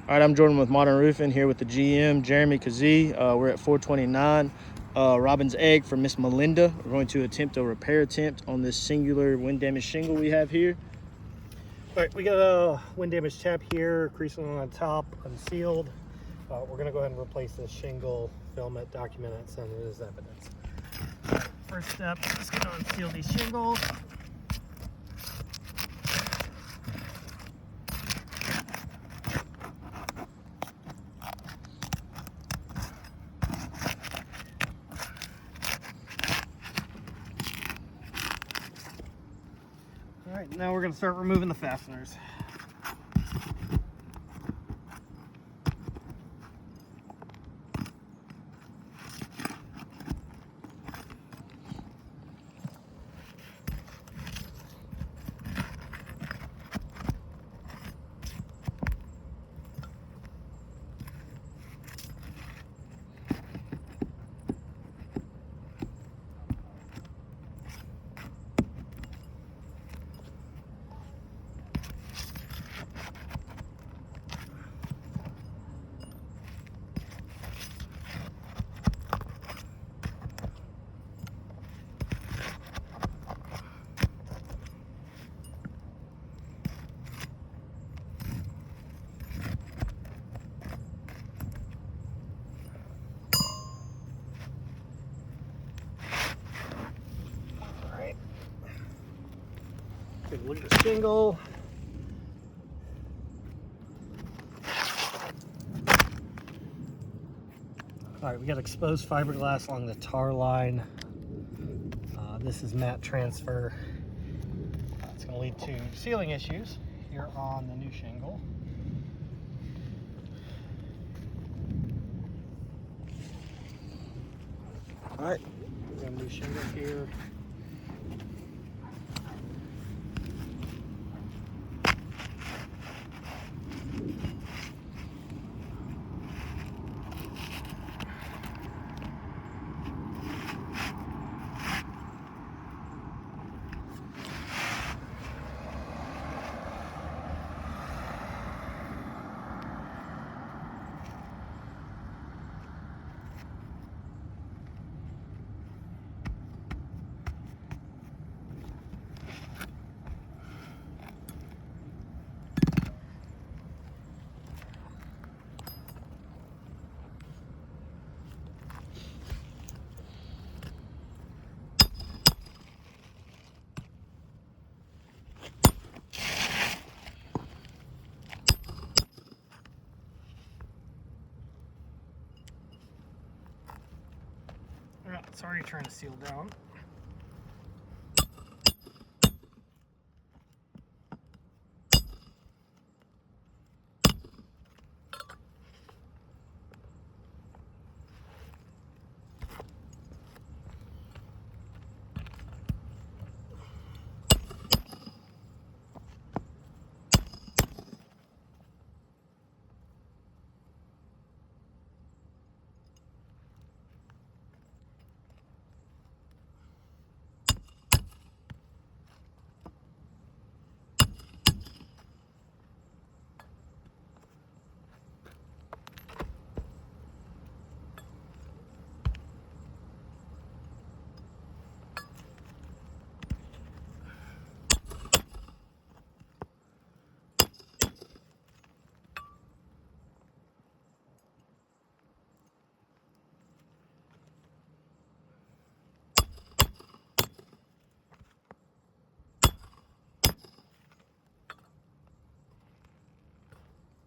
All right, I'm Jordan with Modern Roofing here with the GM, Jeremy Kazee. We're at 429 Robin's Egg for Miss Melinda. We're going to attempt a repair attempt on this singular wind damage shingle we have here. All right, we got a wind damage tab here, creasing on the top, unsealed. We're gonna go ahead and replace this shingle, film it, document it, send it as evidence. First step, just gonna unseal these shingles. All right, now we're gonna start removing the fasteners. Take a look at the shingle. All right, we got exposed fiberglass along the tar line. This is mat transfer. It's going to lead to sealing issues here on the new shingle. All right, we got a new shingle here. All right, it's already trying to seal down.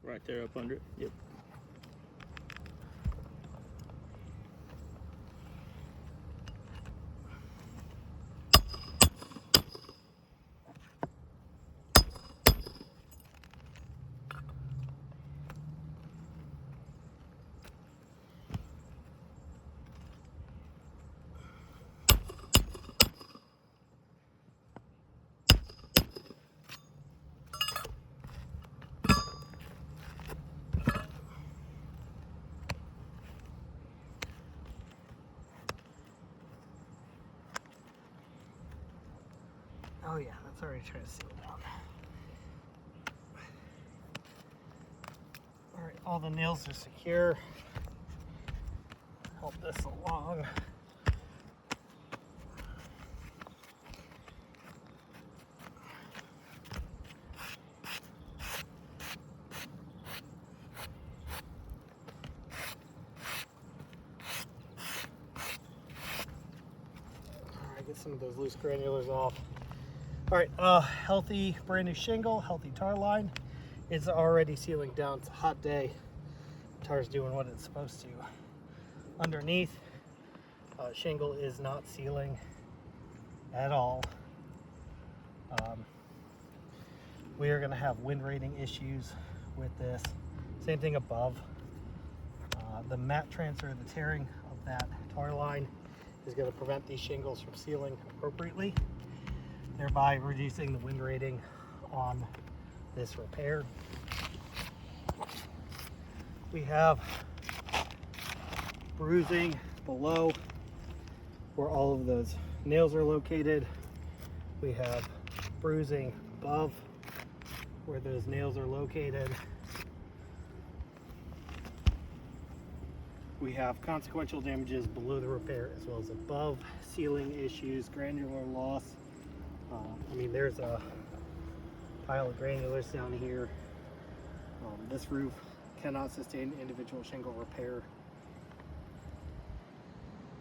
Right there up under it. Yep. Oh yeah, that's already trying to seal down. All right, all the nails are secure. Help this along. Get some of those loose granulars off. All right, healthy brand new shingle, healthy tar line. It's already sealing down. It's a hot day. Tar's doing what it's supposed to. Underneath, shingle is not sealing at all. We are going to have wind rating issues with this. Same thing above. The mat transfer, the tearing of that tar line is going to prevent these shingles from sealing appropriately, thereby reducing the wind rating on this repair. We have bruising below where all of those nails are located. We have bruising above where those nails are located. We have consequential damages below the repair as well as above, sealing issues, granular loss. I mean, there's a pile of granulars down here. This roof cannot sustain individual shingle repair.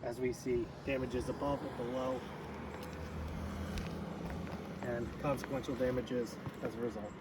As we see, damages above and below, and consequential damages as a result.